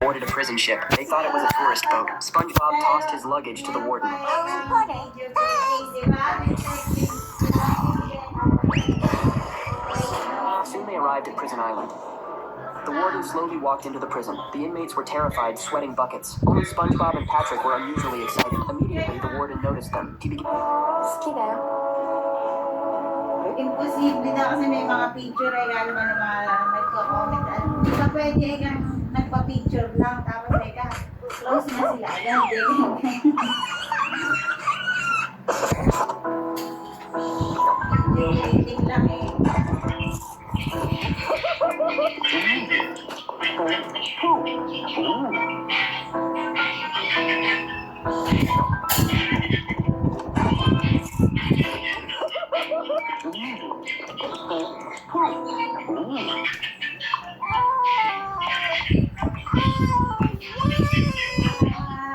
boarded a prison ship. They thought it was a tourist boat. SpongeBob tossed his luggage to the warden. Soon they arrived at Prison Island. The warden slowly walked into the prison. The inmates were terrified, sweating buckets. Only SpongeBob and Patrick were unusually excited. Immediately, the warden noticed them. He began... Imposible na kasi may mga picture ay lalo na nagko-comment. Hindi ka pwede kang nagpa-picture lang tapos teka, close na sila. Hindi lang eh.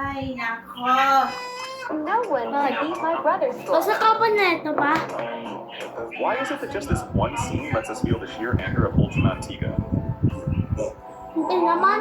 Ay, nako. No one can beat my brother's door. Why is it that just this one scene lets us feel the sheer anger of Ultraman Tiga? Hindi naman.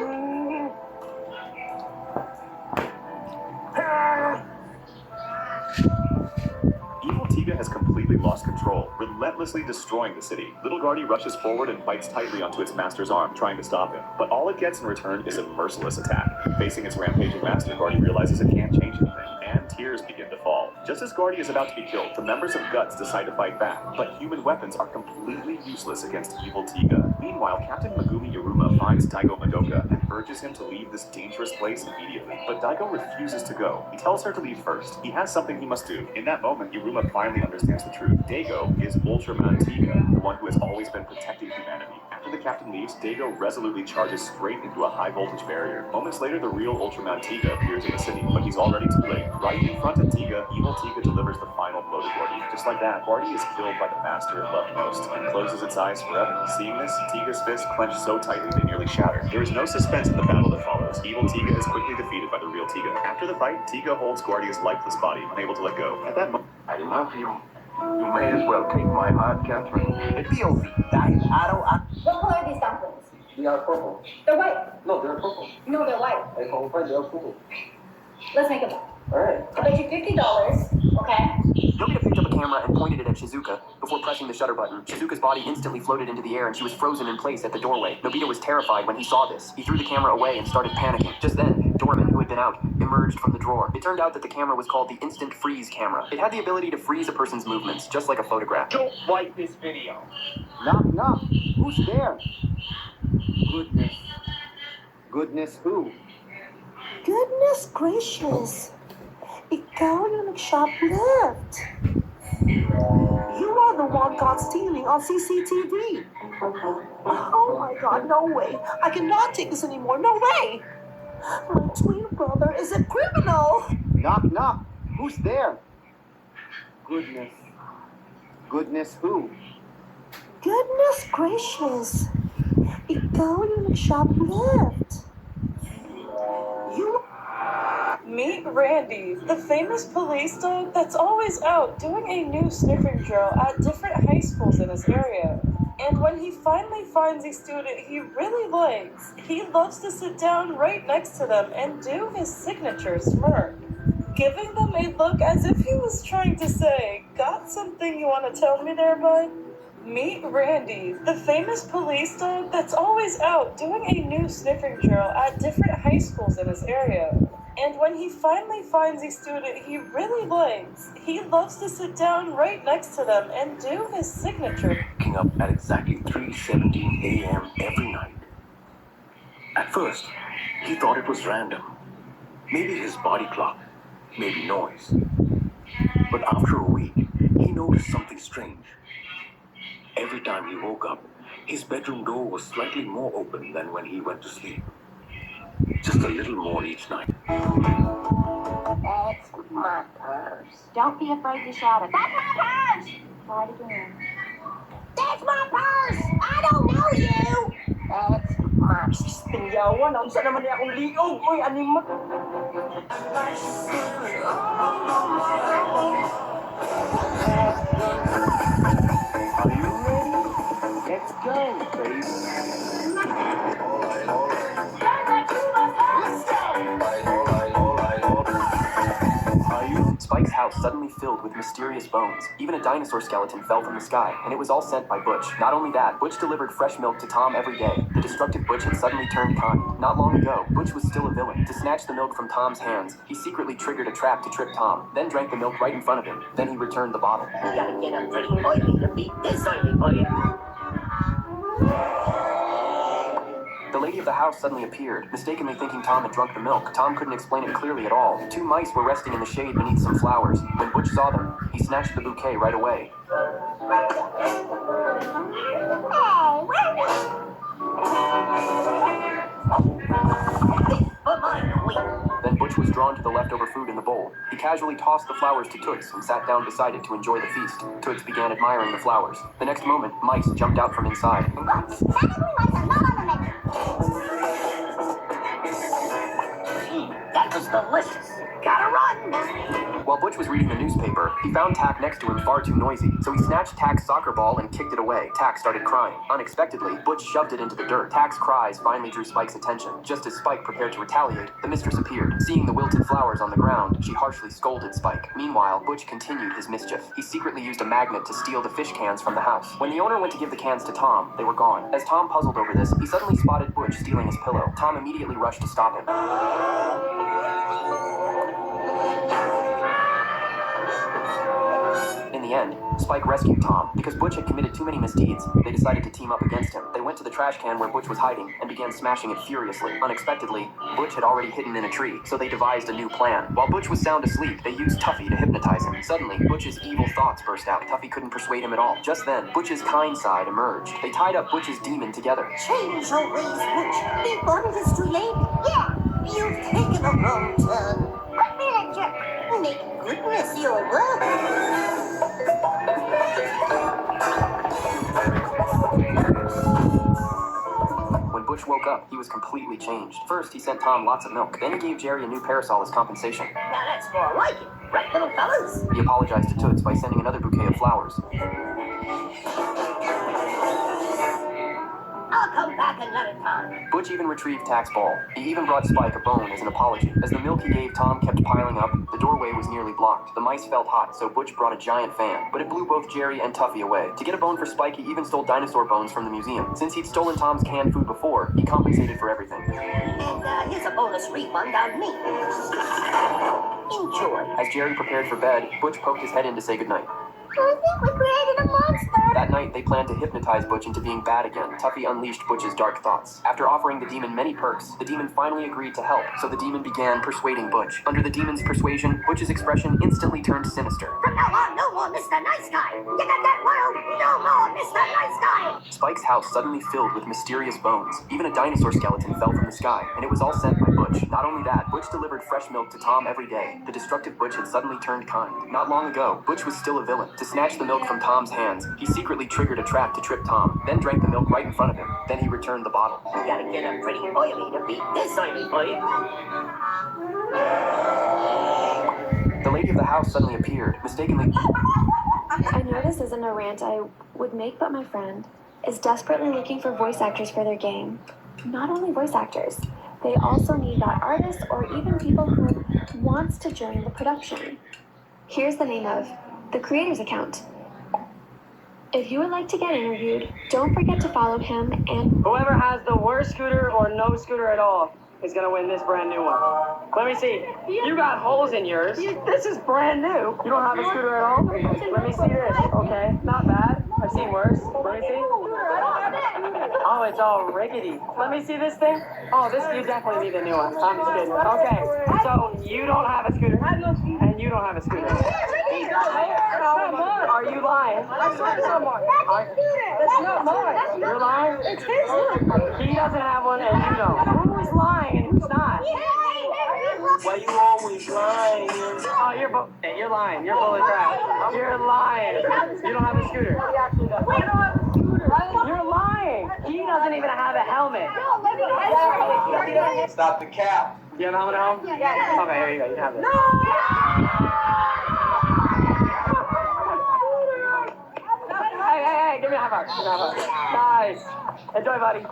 Evil Tiga has completely lost control, relentlessly destroying the city. Little Guardy rushes forward and bites tightly onto its master's arm, trying to stop him. But all it gets in return is a merciless attack. Facing its rampaging master, Guardy realizes it can't change anything, and tears begin to fall. Just as Guardy is about to be killed, the members of Guts decide to fight back, but human weapons are completely useless against Evil Tiga. Meanwhile, Captain Megumi Iruma finds Daigo Madoka and urges him to leave this dangerous place immediately. But Daigo refuses to go. He tells her to leave first. He has something he must do. In that moment, Iruma finally understands the truth. Daigo is Ultraman Tiga, the one who has always been protecting humanity. After the captain leaves, Daigo resolutely charges straight into a high-voltage barrier. Moments later, the real Ultraman Tiga appears in the city, but he's already too late. Right in front of Tiga, Evil Tiga delivers the final blow to Guardy. Just like that, Guardy is killed by the master it loved most, and closes its eyes forever. Seeing this, Tiga's fists clench so tightly they nearly shatter. There is no suspense in the battle that follows. Evil Tiga is quickly defeated by the real Tiga. After the fight, Tiga holds Guardy's lifeless body, unable to let go. At that moment, I love you. You may as well take my heart, Catherine. POV, dahil araw at... What color are these dumplings? They are purple. They're white. No, they're purple. No, they're white. I confirm they are purple. Let's make a bet. Alright. I bet you $50, okay? Nobita picked up a camera and pointed it at Shizuka. Before pressing the shutter button, Shizuka's body instantly floated into the air and she was frozen in place at the doorway. Nobita was terrified when he saw this. He threw the camera away and started panicking. Just then, Dorman, who had been out, emerged from the drawer. It turned out that the camera was called the Instant Freeze camera. It had the ability to freeze a person's movements, just like a photograph. Don't like this video. Knock, knock. Who's there? Goodness. Goodness who? Goodness gracious! Ikaw yung nag-shoplift. You are the one caught stealing on CCTV. Oh my God, no way. I cannot take this anymore, no way. My twin brother is a criminal. Knock, knock. Who's there? Goodness. Goodness who? Goodness gracious. Ikaw yung nag-shoplift. You... Meet Randy, the famous police dog that's always out doing a new sniffing drill at different high schools in his area. And when he finally finds a student he really likes, he loves to sit down right next to them and do his signature smirk, giving them a look as if he was trying to say, "Got something you want to tell me there, bud?" Meet Randy, the famous police dog that's always out doing a new sniffing drill at different high schools in his area. And when he finally finds a student he really likes, he loves to sit down right next to them and do his signature. Waking up at exactly 3:17 a.m. every night. At first, he thought it was random. Maybe his body clock, maybe noise. But after a week, he noticed something strange. Every time he woke up, his bedroom door was slightly more open than when he went to sleep. Just a little more each night. That's my purse. Don't be afraid to shout it. That's my purse! Try it again. That's my purse! I don't know you! That's my purse. Tingyawan, ang saan naman niya akong liong. Uy, anima. Are you ready? Let's go, baby. Turn that to my house suddenly filled with mysterious bones. Even a dinosaur skeleton fell from the sky, and it was all sent by Butch. Not only that, Butch delivered fresh milk to Tom every day. The destructive Butch had suddenly turned kind. Not long ago, Butch was still a villain. To snatch the milk from Tom's hands, he secretly triggered a trap to trip Tom, then drank the milk right in front of him. Then he returned the bottle. You gotta get up pretty oily to beat this oily boy. The lady of the house suddenly appeared, mistakenly thinking Tom had drunk the milk. Tom couldn't explain it clearly at all. Two mice were resting in the shade beneath some flowers. When Butch saw them, he snatched the bouquet right away. Then Butch was drawn to the leftover food in the bowl. He casually tossed the flowers to Toots and sat down beside it to enjoy the feast. Toots began admiring the flowers. The next moment, mice jumped out from inside. That was delicious. Gotta run. While Butch was reading the newspaper, he found Tack next to him far too noisy, so he snatched Tack's soccer ball and kicked it away. Tack started crying. Unexpectedly, Butch shoved it into the dirt. Tack's cries finally drew Spike's attention. Just as Spike prepared to retaliate, the mistress appeared. Seeing the wilted flowers on the ground, she harshly scolded Spike. Meanwhile, Butch continued his mischief. He secretly used a magnet to steal the fish cans from the house. When the owner went to give the cans to Tom, they were gone. As Tom puzzled over this, he suddenly spotted Butch stealing his pillow. Tom immediately rushed to stop him. In the end, Spike rescued Tom. Because Butch had committed too many misdeeds, they decided to team up against him. They went to the trash can where Butch was hiding and began smashing it furiously. Unexpectedly, Butch had already hidden in a tree, so they devised a new plan. While Butch was sound asleep, they used Tuffy to hypnotize him. Suddenly, Butch's evil thoughts burst out. Tuffy couldn't persuade him at all. Just then, Butch's kind side emerged. They tied up Butch's demon together. Change your ways, Butch. Before it is too late. Yeah, you've taken a wrong turn. Quit being a jerk. Make goodness your work. When Butch woke up, he was completely changed. First, he sent Tom lots of milk. Then he gave Jerry a new parasol as compensation. Now that's more like it. Right, little fellas? He apologized to Toots by sending another bouquet of flowers. I'll come back another time. Butch even retrieved Tack's ball. He even brought Spike a bone as an apology. As the milk he gave Tom kept piling up, the doorway was nearly blocked. The mice felt hot, so Butch brought a giant fan, but it blew both Jerry and Tuffy away. To get a bone for Spike, he even stole dinosaur bones from the museum. Since he'd stolen Tom's canned food before, he compensated for everything. And here's a bonus refund on me. Enjoy. As Jerry prepared for bed, Butch poked his head in to say goodnight. I think we created a monster. That night, they planned to hypnotize Butch into being bad again. Tuffy unleashed Butch's dark thoughts. After offering the demon many perks, the demon finally agreed to help, so the demon began persuading Butch. Under the demon's persuasion, Butch's expression instantly turned sinister. From now on, no more Mr. Nice Guy. You got that, world? No more Mr. Nice Guy. Spike's house suddenly filled with mysterious bones. Even a dinosaur skeleton fell from the sky, and it was all sent by Butch. Not only that, Butch delivered fresh milk to Tom every day. The destructive Butch had suddenly turned kind. Not long ago, Butch was still a villain. To snatch the milk from Tom's hands, he secretly triggered a trap to trip Tom, then drank the milk right in front of him. Then he returned the bottle. You gotta get up pretty oily to beat this oily boy. The lady of the house suddenly appeared, mistakenly. I know this isn't a rant I would make, but my friend is desperately looking for voice actors for their game. Not only voice actors, they also need that artist or even people who wants to join the production. Here's the name of the creator's account. If you would like to get interviewed, don't forget to follow him and whoever has the worst scooter or no scooter at all is gonna win this brand new one. Let me see. You got holes in yours. This is brand new. You don't have a scooter at all? Let me see this. Okay, not bad. I've seen worse. Let me see. Oh, it's all rickety. Let me see this thing. Oh, this, you definitely need a new one. I'm just kidding. Okay, so you don't have a scooter, and you don't have a scooter. Are you lying? That's not mine. You're lying? It's his. He doesn't have one, and you don't. Who's lying and who's not? Why you always lying? Oh, you're lying. You're full of crap. You're lying. You don't have a scooter. You're lying. He doesn't even have a helmet. Stop the cap. You have a helmet at home? Yeah. Okay, here you go. You can have this. Hey, give me a high five. Nice. Enjoy, buddy.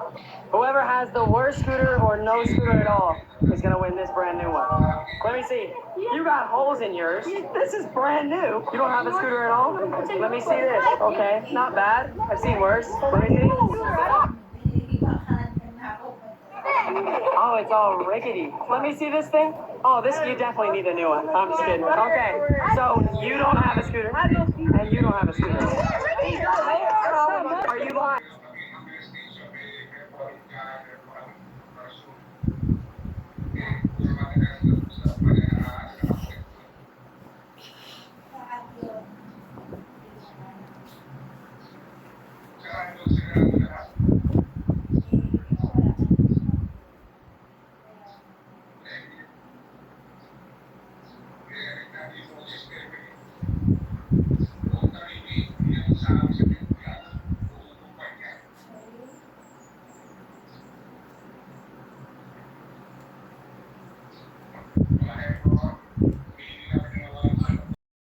Whoever has the worst scooter or no scooter at all is gonna win this brand new one. Let me see. You got holes in yours. This is brand new. You don't have a scooter at all? Let me see this. Okay, not bad. I've seen worse. Let me see. Oh, it's all rickety. Let me see this thing. Oh, this, you definitely need a new one. I'm just kidding. Okay, so you don't have a scooter, and you don't have a scooter. Are you lying?